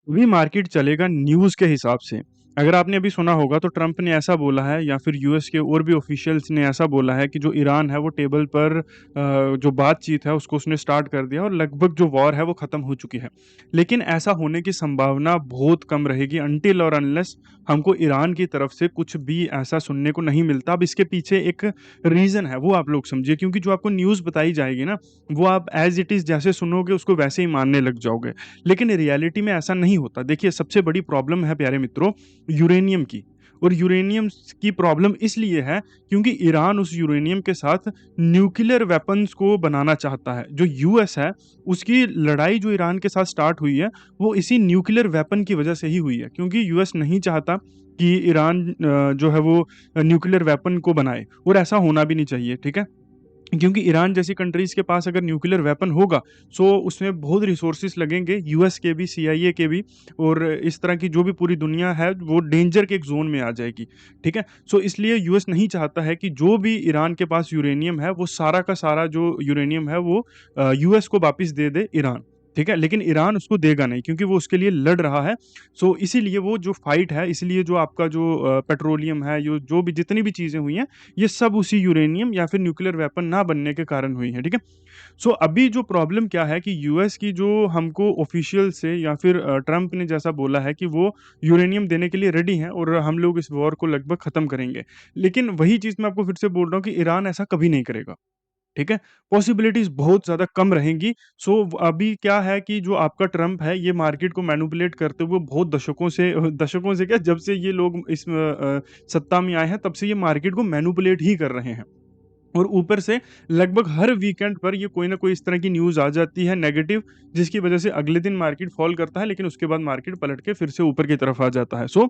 भी मार्केट चलेगा न्यूज़ के हिसाब से। अगर आपने अभी सुना होगा तो ट्रंप ने ऐसा बोला है या फिर यूएस के और भी ऑफिशियल्स ने ऐसा बोला है कि जो ईरान है वो टेबल पर जो बातचीत है उसको उसने स्टार्ट कर दिया और लगभग जो वॉर है वो ख़त्म हो चुकी है। लेकिन ऐसा होने की संभावना बहुत कम रहेगी अनटिल और अनलेस हमको ईरान की तरफ से कुछ भी ऐसा सुनने को नहीं मिलता। अब इसके पीछे एक रीज़न है, वो आप लोग समझिए, क्योंकि जो आपको न्यूज़ बताई जाएगी ना, वो आप एज़ इट इज़ जैसे सुनोगे उसको वैसे ही मानने लग जाओगे। लेकिन रियलिटी में ऐसा नहीं होता। देखिए, सबसे बड़ी प्रॉब्लम है प्यारे मित्रों यूरेनियम की। और यूरेनियम की प्रॉब्लम इसलिए है क्योंकि ईरान उस यूरेनियम के साथ न्यूक्लियर वेपन्स को बनाना चाहता है। जो यूएस है, उसकी लड़ाई जो ईरान के साथ स्टार्ट हुई है वो इसी न्यूक्लियर वेपन की वजह से ही हुई है, क्योंकि यूएस नहीं चाहता कि ईरान जो है वो न्यूक्लियर वेपन को बनाए, और ऐसा होना भी नहीं चाहिए, ठीक है। क्योंकि ईरान जैसी कंट्रीज के पास अगर न्यूक्लियर वेपन होगा सो उसमें बहुत रिसोर्सेस लगेंगे, यूएस के भी, सीआईए के भी, और इस तरह की जो भी पूरी दुनिया है वो डेंजर के एक जोन में आ जाएगी, ठीक है। सो इसलिए यूएस नहीं चाहता है कि जो भी ईरान के पास यूरेनियम है वो सारा का सारा जो यूरेनियम है वो यूएस को वापस दे दे ईरान, ठीक है। लेकिन ईरान उसको देगा नहीं क्योंकि वो उसके लिए लड़ रहा है। सो इसीलिए वो जो फाइट है, इसलिए जो आपका जो पेट्रोलियम है, जो भी जितनी भी चीज़ें हुई हैं, ये सब उसी यूरेनियम या फिर न्यूक्लियर वेपन ना बनने के कारण हुई है, ठीक है। सो अभी जो प्रॉब्लम क्या है कि यूएस की जो हमको ऑफिशियल से या फिर ट्रम्प ने जैसा बोला है कि वो यूरेनियम देने के लिए रेडी हैं और हम लोग इस वॉर को लगभग खत्म करेंगे। लेकिन वही चीज़ मैं आपको फिर से बोल रहा हूँ कि ईरान ऐसा कभी नहीं करेगा, ठीक है? पॉसिबिलिटीज़ बहुत ज़्यादा कम रहेंगी। सो अभी क्या है कि जो आपका ट्रम्प है, ये मार्केट को मैनिपुलेट करते हुए बहुत दशकों से दशकों से क्या, जब से ये लोग इस सत्ता में आए हैं, तब से ये मार्केट को मैनिपुलेट ही कर रहे हैं। और ऊपर से लगभग हर वीकेंड पर ये कोई ना कोई इस तरह की न्यूज़ आ जाती है नेगेटिव, जिसकी वजह से अगले दिन मार्केट फॉल करता है, लेकिन उसके बाद मार्केट पलट के फिर से ऊपर की तरफ आ जाता है। सो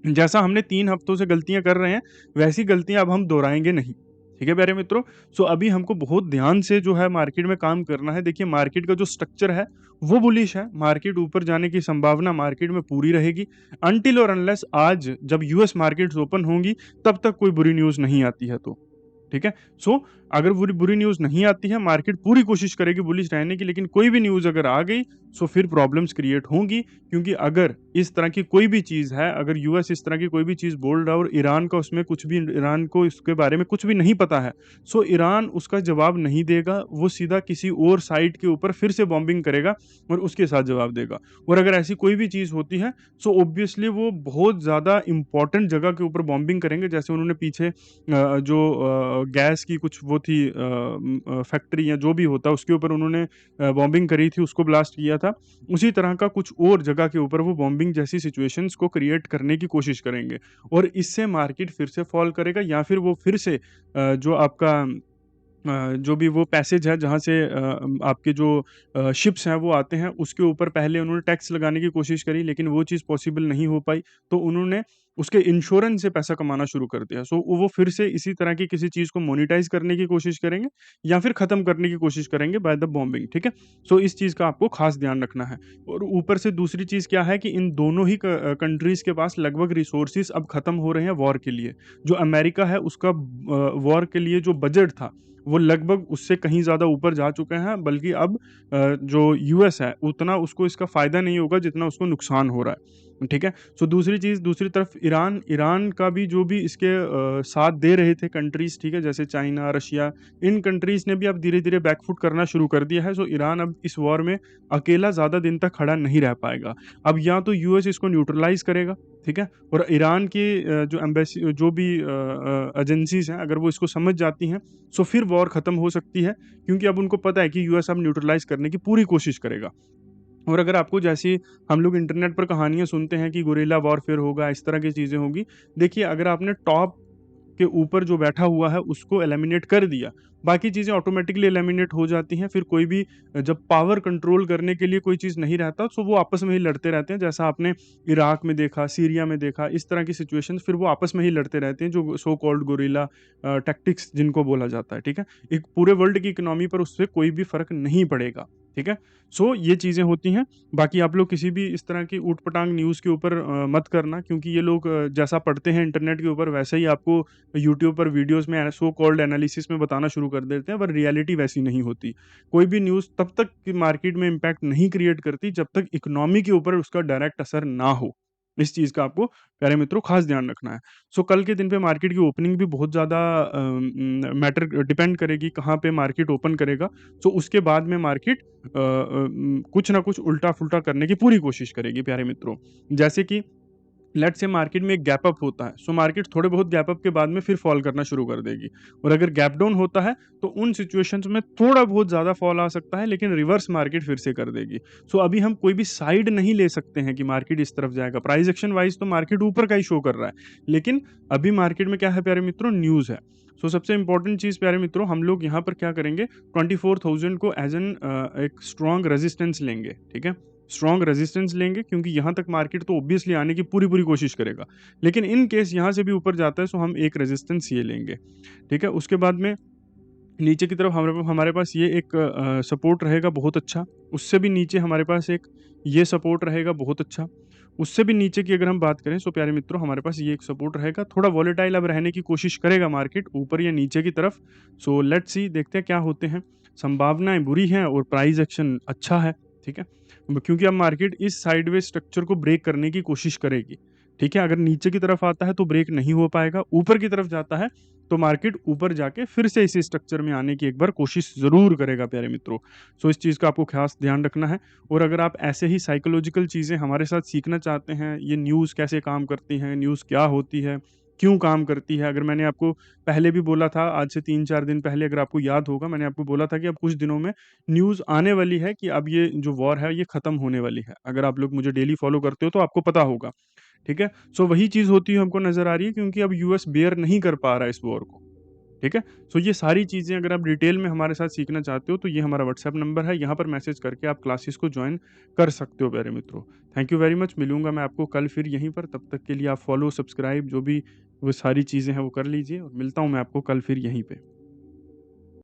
जैसा हमने 3 हफ्तों से गलतियाँ कर रहे हैं, वैसी गलतियाँ अब हम दोहराएँगे नहीं। ठीक है प्यारे मित्रों? सो अभी हमको बहुत ध्यान से जो है मार्केट में काम करना है। देखिए, मार्केट का जो स्ट्रक्चर है, वो बुलिश है। मार्केट ऊपर जाने की संभावना मार्केट में पूरी रहेगी। अनटिल और अनलेस आज जब यूएस मार्केट्स ओपन होंगी, तब तक कोई बुरी न्यूज़ नहीं आती है तो। ठीक है? सो अगर बुरी बुरी न्यूज़ नहीं आती है, मार्केट पूरी कोशिश करेगी बुलिश रहने की, लेकिन कोई भी न्यूज़ अगर आ गई, सो फिर प्रॉब्लम्स क्रिएट होंगी, क्योंकि अगर इस तरह की कोई भी चीज़ है, अगर यूएस इस तरह की कोई भी चीज़ बोल रहा है और ईरान का उसमें कुछ भी, ईरान को इसके बारे में कुछ भी नहीं पता है, सो ईरान उसका जवाब नहीं देगा, वो सीधा किसी और साइट के ऊपर फिर से बॉम्बिंग करेगा और उसके साथ जवाब देगा। और अगर ऐसी कोई भी चीज़ होती है, सो ऑब्वियसली वो बहुत ज़्यादा इम्पोर्टेंट जगह के ऊपर बॉम्बिंग करेंगे, जैसे उन्होंने पीछे जो गैस की कुछ वो थी फैक्ट्री या जो भी होता है उसके ऊपर उन्होंने बॉम्बिंग करी थी, उसको ब्लास्ट किया था। उसी तरह का कुछ और जगह के ऊपर वो बॉम्बिंग जैसी सिचुएशंस को क्रिएट करने की कोशिश करेंगे, और इससे मार्केट फिर से फॉल करेगा, या फिर वो फिर से जो आपका जो भी वो पैसेज है जहाँ से आपके जो शिप्स हैं वो आते हैं, उसके ऊपर पहले उन्होंने टैक्स लगाने की कोशिश करी, लेकिन वो चीज़ पॉसिबल नहीं हो पाई। तो उन्होंने उसके इंश्योरेंस से पैसा कमाना शुरू कर दिया। सो वो फिर से इसी तरह की किसी चीज़ को मोनेटाइज़ करने की कोशिश करेंगे या फिर ख़त्म करने की कोशिश करेंगे बाय द बॉम्बिंग, ठीक है? सो इस चीज़ का आपको ख़ास ध्यान रखना है। और ऊपर से दूसरी चीज़ क्या है कि इन दोनों ही कंट्रीज़ के पास लगभग रिसोर्सेज़ अब ख़त्म हो रहे हैं वॉर के लिए। जो अमेरिका है उसका वॉर के लिए जो बजट था, वो लगभग उससे कहीं ज़्यादा ऊपर जा चुके हैं, बल्कि अब जो यूएस है उतना उसको इसका फ़ायदा नहीं होगा जितना उसको नुकसान हो रहा है, ठीक है? सो दूसरी चीज़, दूसरी तरफ ईरान ईरान का भी जो भी इसके साथ दे रहे थे कंट्रीज़, ठीक है? जैसे चाइना, रशिया, इन कंट्रीज़ ने भी अब धीरे-धीरे बैकफुट करना शुरू कर दिया है। सो ईरान अब इस वॉर में अकेला ज़्यादा दिन तक खड़ा नहीं रह पाएगा। अब या तो यूएस इसको न्यूट्रलाइज़ करेगा, ठीक है? और ईरान की जो एम्बेसी, जो भी एजेंसीज़ हैं, अगर वो इसको समझ जाती हैं, सो फिर वॉर ख़त्म हो सकती है, क्योंकि अब उनको पता है कि यूएस अब न्यूट्रलाइज़ करने की पूरी कोशिश करेगा। और अगर आपको, जैसे हम लोग इंटरनेट पर कहानियाँ सुनते हैं कि गुरिल्ला वॉरफेयर होगा, इस तरह की चीज़ें होंगी। देखिए, अगर आपने टॉप के ऊपर जो बैठा हुआ है उसको एलिमिनेट कर दिया, बाकी चीज़ें ऑटोमेटिकली एलिमिनेट हो जाती हैं। फिर कोई भी जब पावर कंट्रोल करने के लिए कोई चीज़ नहीं रहता, तो वो आपस में ही लड़ते रहते हैं। जैसा आपने इराक में देखा, सीरिया में देखा, इस तरह की सिचुएशंस, फिर वो आपस में ही लड़ते रहते हैं, जो सो कॉल्ड गोरिल्ला टैक्टिक्स जिनको बोला जाता है, ठीक है? एक पूरे वर्ल्ड की इकोनॉमी पर उससे कोई भी फ़र्क नहीं पड़ेगा, ठीक है? सो ये चीज़ें होती हैं। बाकी आप लोग किसी भी इस तरह की ऊट-पटांग न्यूज़ के ऊपर मत करना, क्योंकि ये लोग जैसा पढ़ते हैं इंटरनेट के ऊपर, वैसा ही आपको यूट्यूब पर वीडियोज़ में सो कॉल्ड एनालिसिस में बताना शुरू कर देते हैं, पर रियलिटी वैसी नहीं होती। कोई भी न्यूज़ तब तक कि मार्केट में इम्पैक्ट नहीं क्रिएट करती जब तक इकोनॉमी के ऊपर उसका डायरेक्ट असर ना हो। इस चीज़ का आपको प्यारे मित्रों ख़ास ध्यान रखना है। सो कल के दिन पे मार्केट की ओपनिंग भी बहुत ज़्यादा मैटर डिपेंड करेगी कहाँ पे मार्केट ओपन करेगा। सो उसके बाद में मार्केट कुछ ना कुछ उल्टा-फुल्टा करने की पूरी कोशिश करेगी प्यारे मित्रों। जैसे कि लेट्स से मार्केट में एक गैप अप होता है, सो मार्केट थोड़े बहुत गैप अप के बाद में फिर फॉल करना शुरू कर देगी। और अगर गैप डाउन होता है तो उन सिचुएशंस में थोड़ा बहुत ज़्यादा फॉल आ सकता है, लेकिन रिवर्स मार्केट फिर से कर देगी। सो अभी हम कोई भी साइड नहीं ले सकते हैं कि मार्केट इस तरफ जाएगा। प्राइस एक्शन वाइज तो मार्केट ऊपर का ही शो कर रहा है, लेकिन अभी मार्केट में क्या है प्यारे मित्रों, न्यूज़ है। सो सबसे इंपॉर्टेंट चीज़ प्यारे मित्रों, हम लोग यहाँ पर क्या करेंगे, 24,000 को एज एन एक स्ट्रॉन्ग रेजिस्टेंस लेंगे। ठीक है, स्ट्रॉन्ग रेजिस्टेंस लेंगे, क्योंकि यहाँ तक मार्केट तो ऑब्वियसली आने की पूरी-पूरी कोशिश करेगा। लेकिन इन केस यहाँ से भी ऊपर जाता है, सो हम एक रेजिस्टेंस ये लेंगे, ठीक है? उसके बाद में नीचे की तरफ हमारे पास ये एक सपोर्ट रहेगा बहुत अच्छा, उससे भी नीचे हमारे पास एक ये सपोर्ट रहेगा बहुत अच्छा, उससे भी नीचे की अगर हम बात करें, सो प्यारे मित्रों हमारे पास ये एक सपोर्ट रहेगा। थोड़ा वॉलेटाइल अब रहने की कोशिश करेगा मार्केट ऊपर या नीचे की तरफ। सो लेट्स सी, देखते हैं क्या होते हैं। संभावनाएँ बुरी हैं और प्राइस एक्शन अच्छा है, ठीक है? क्योंकि अब मार्केट इस साइडवेज स्ट्रक्चर को ब्रेक करने की कोशिश करेगी, ठीक है? अगर नीचे की तरफ आता है तो ब्रेक नहीं हो पाएगा, ऊपर की तरफ जाता है तो मार्केट ऊपर जाके फिर से इसी स्ट्रक्चर में आने की एक बार कोशिश ज़रूर करेगा प्यारे मित्रों। सो इस चीज़ का आपको ख़ास ध्यान रखना है। और अगर आप ऐसे ही साइकोलॉजिकल चीज़ें हमारे साथ सीखना चाहते हैं, ये न्यूज़ कैसे काम करती हैं, न्यूज़ क्या होती है, क्यों काम करती है, अगर मैंने आपको पहले भी बोला था, आज से 3-4 दिन पहले अगर आपको याद होगा, मैंने आपको बोला था कि अब कुछ दिनों में न्यूज़ आने वाली है कि अब ये जो वॉर है ये ख़त्म होने वाली है। अगर आप लोग मुझे डेली फ़ॉलो करते हो तो आपको पता होगा, ठीक है? सो वही चीज़ होती हुई हमको नज़र आ रही है, क्योंकि अब यूएस बेयर नहीं कर पा रहा है इस वॉर को, ठीक है? सो ये सारी चीज़ें अगर आप डिटेल में हमारे साथ सीखना चाहते हो तो ये हमारा व्हाट्सएप नंबर है, यहाँ पर मैसेज करके आप क्लासेस को जॉइन कर सकते हो प्यारे मित्रों। थैंक यू वेरी मच, मिलूँगा मैं आपको कल फिर यहीं पर, तब तक के लिए आप फ़ॉलो, सब्सक्राइब जो भी वो सारी चीज़ें हैं वो कर लीजिए, और मिलता हूँ मैं आपको कल फिर यहीं पे।